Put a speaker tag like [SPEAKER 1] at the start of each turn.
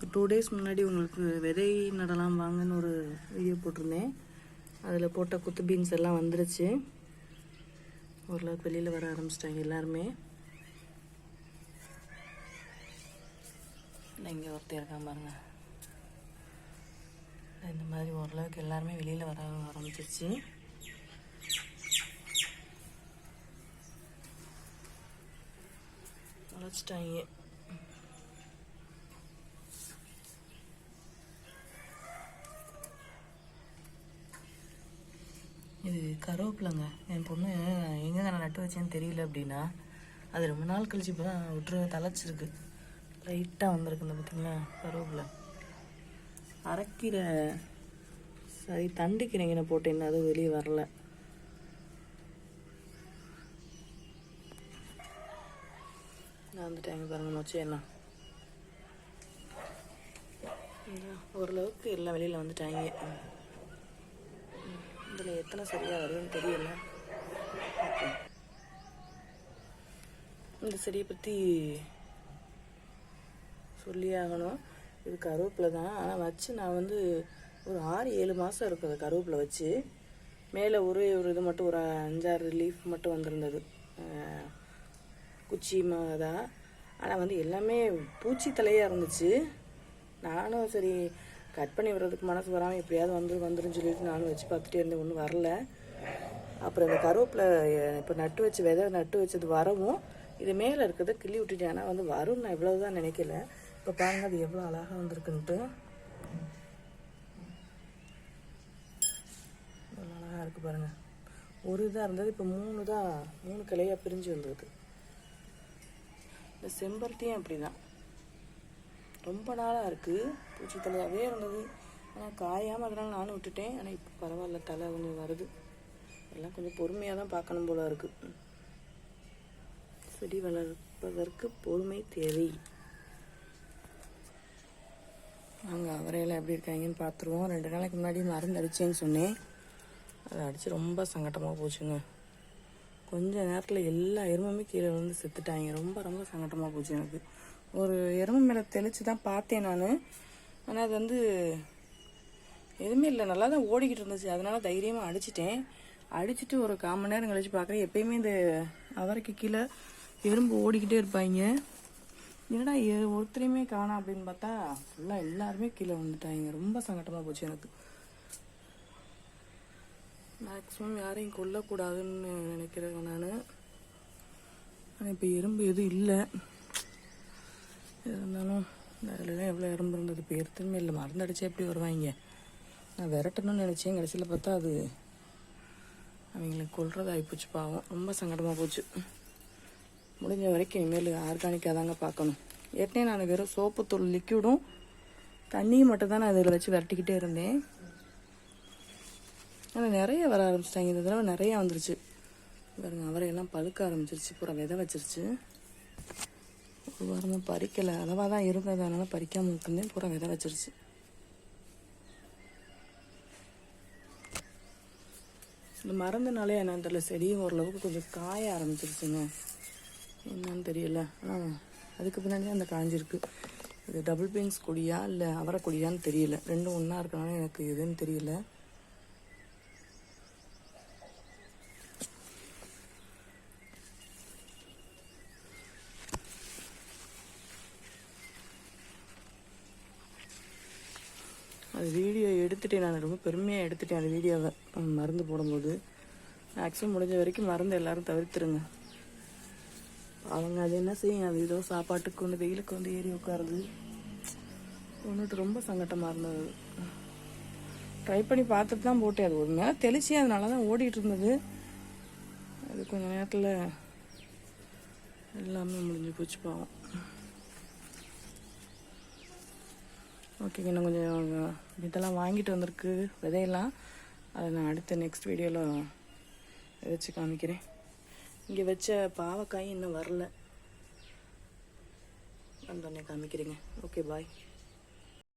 [SPEAKER 1] 2 days முன்னாடி உங்களுக்கு விதை நடலாம் வாங்கன்னு ஒரு வீடியோ போட்டிருந்தேன். அதில் போட்ட குத்து பீன்ஸ் எல்லாம் வந்துருச்சு. ஓரளவுக்கு வெளியில் வர ஆரம்பிச்சிட்டாங்க எல்லாருமே. இங்கே ஒருத்தர் இருக்கான் பாருங்க. இந்த மாதிரி ஓரளவுக்கு எல்லாருமே வெளியில் வர ஆரம்பிச்சிருச்சு. முளைச்சிட்டாங்க. இது கருவேப்பிலைங்க. என் பொண்ணு எங்கே நான் நட்டு வச்சேன்னு தெரியல அப்படின்னா அது ரொம்ப நாள் கழிச்சு இப்போ தான் விட்டுரு தலைச்சிருக்கு. லைட்டாக வந்திருக்கு. இந்த பார்த்திங்களா கருவேப்பிலை. அரைக்கீரை சரி தண்டு கீரைங்க போட்டேன்னு அதுவும் வெளியே வரல. நான் வந்துட்டேங்க பாருங்க மொச்சை என்ன ஓரளவுக்கு எல்லாம் வெளியில் வந்துட்டாங்க. இதில் எத்தனை சரியாக வருதுன்னு தெரியல. இந்த செடியை பற்றி சொல்லி ஆகணும். இது கருவேப்பிலை தான். ஆனால் வச்சு நான் வந்து ஒரு 6-7 மாதம் இருக்கும் அந்த கருவேப்பிலை வச்சு. மேலே ஒரு இது மட்டும் ஒரு 5-6 லீஃப் மட்டும் வந்திருந்தது குச்சி தான். ஆனால் வந்து எல்லாமே பூச்சி தலையாக இருந்துச்சு. நானும் சரி கட் பண்ணி விடுறதுக்கு மனசு வராமல் எப்படியாவது வந்துருன்னு சொல்லிட்டு நானும் வச்சு பார்த்துட்டே இருந்தேன். ஒன்றும் வரல. அப்புறம் இந்த கருவேப்பிலை இப்போ நட்டு வச்சு விதை நட்டு வச்சது வரவும் இது மேலே இருக்கிறத கிள்ளி விட்டுட்டேன். ஆனால் வந்து வரும் நான் இவ்வளவுதான் நினைக்கல. இப்போ பாருங்கள் அது எவ்வளோ அழகாக வந்திருக்குன்ட்டு. எவ்வளோ அழகாக இருக்குது பாருங்கள். ஒரு இதாக இருந்தது இப்போ 3 கிளையாக பிரிஞ்சு வந்திருக்கு. இந்த செம்பருத்தியும் அப்படி தான் ரொம்ப நாளாக இருக்குது. பூச்சி தலையாகவே இருந்தது. ஆனால் காயாமல் அதனால் நானும் விட்டுட்டேன். ஆனால் இப்போ பரவாயில்ல, தலை கொஞ்சம் வருது. எல்லாம் கொஞ்சம் பொறுமையாக தான் பார்க்கணும் போல இருக்குது. செடி வளர்ப்பதற்கு பொறுமை தேவை. நாங்கள் அவரையெல்லாம் எப்படி இருக்காங்கன்னு பார்த்துருவோம். 2 நாளைக்கு முன்னாடி மருந்து அடித்தேன்னு சொன்னேன். அதை அடித்து ரொம்ப சங்கட்டமாக போச்சுங்க. கொஞ்ச நேரத்தில் எல்லா எருமையுமே கீழே வந்து செத்துட்டாங்க. ரொம்ப சங்கட்டமாக போச்சு எனக்கு. ஒரு எருமை மேலே தெளித்து தான் பார்த்தேன் நான். ஆனால் அது வந்து எதுவுமே இல்லை, நல்லா தான் ஓடிக்கிட்டு இருந்துச்சு. அதனால் தைரியமாக அடிச்சிட்டேன். அடிச்சுட்டு ஒரு 1/4 மணி நேரம் கழிச்சு பார்க்குறேன். எப்பயுமே இந்த அவரைக்கு கீழே எறும்பு ஓடிக்கிட்டே இருப்பாங்க. என்னடா ஒருத்தரையுமே காணோம் அப்படின்னு பார்த்தா ஃபுல்லாக எல்லாருமே கீழே வந்துட்டாங்க. ரொம்ப சங்கட்டமாக போச்சு எனக்கு. மேக்ஸிமம் யாரையும் கொல்லக்கூடாதுன்னு நினைக்கிறேன் நான். ஆனால் இப்போ எறும்பு எதுவும் இல்லை. இருந்தாலும் அதிலலாம் எவ்வளோ எறும்பு இருந்தது. இப்போ எருத்துமே இல்லை. மருந்து அடித்தா எப்படி வருவாங்க. நான் விரட்டணும்னு நினச்சேன். கடைசியில் பார்த்தா அது அவங்களுக்கு கொல்றதாகி போச்சு. பாவம். ரொம்ப சங்கடமாக போச்சு. முடிஞ்ச வரைக்கும் இனிமேல் ஆர்கானிக்காக தாங்க பார்க்கணும். ஏற்கனவே நான் வெறும் சோப்புத்தூள் லிக்விடும் தண்ணியும் மட்டும் தான் நான் அதில் வச்சு விரட்டிக்கிட்டே இருந்தேன். ஆனால் நிறைய வர ஆரம்பிச்சிட்டாங்க. இந்த தடவை நிறையா வந்துருச்சு பாருங்க. அவரையெல்லாம் பழுக்க ஆரம்பிச்சிருச்சு. பூரா விதை வச்சிருச்சு. ஒரு வாரமாக பறிக்கலை. அளவாக தான் இருந்தது. அதனால் பறிக்காமல் விட்டுருந்தேன். பூரா விதை வச்சிருச்சு. இந்த மருந்துனாலே என்னன்னு தெரியல, செடியும் ஓரளவுக்கு கொஞ்சம் காய ஆரம்பிச்சிருச்சுங்க. என்னன்னு தெரியல. ஆனால் அதுக்கு பின்னாடி அந்த காஞ்சிருக்கு. இது டபுள் பீன்ஸ் கொடியா இல்லை அவரை கொடியான்னு தெரியல. ரெண்டும் ஒன்றா இருக்கனால எனக்கு எதுன்னு தெரியல. அது வீடியோ எடுத்துட்டேன். நான் ரொம்ப பெருமையாக எடுத்துட்டேன் அந்த வீடியோவை. மருந்து போடும்போது மேக்ஸிமம் முடிஞ்ச வரைக்கும் மருந்து எல்லோரும் தவிர்த்துருங்க. அவங்க அது என்ன செய்யும், அது ஏதோ சாப்பாட்டுக்கு வந்து வெயிலுக்கு வந்து ஏறி உட்காருது. ஒன்றுட்டு ரொம்ப சங்கட்டமாக இருந்தது. ட்ரை பண்ணி பார்த்துட்டு தான் போட்டேன். அது ஒரு நேரம் தெளிச்சு அதனால தான் ஓடிட்டு இருந்தது. அது கொஞ்சம் நேரத்தில் எல்லாமே முடிஞ்சு போச்சு பாவம். ஓகேங்க. இன்னும் கொஞ்சம் இதெல்லாம் வாங்கிட்டு வந்திருக்கு விதையெல்லாம். அதை நான் அடுத்த நெக்ஸ்ட் வீடியோவில் வச்சு காமிக்கிறேன். இங்கே வச்ச பாவக்காயும் இன்னும் வரல. வந்தோடனே காமிக்கிறேங்க. ஓகே, பாய்.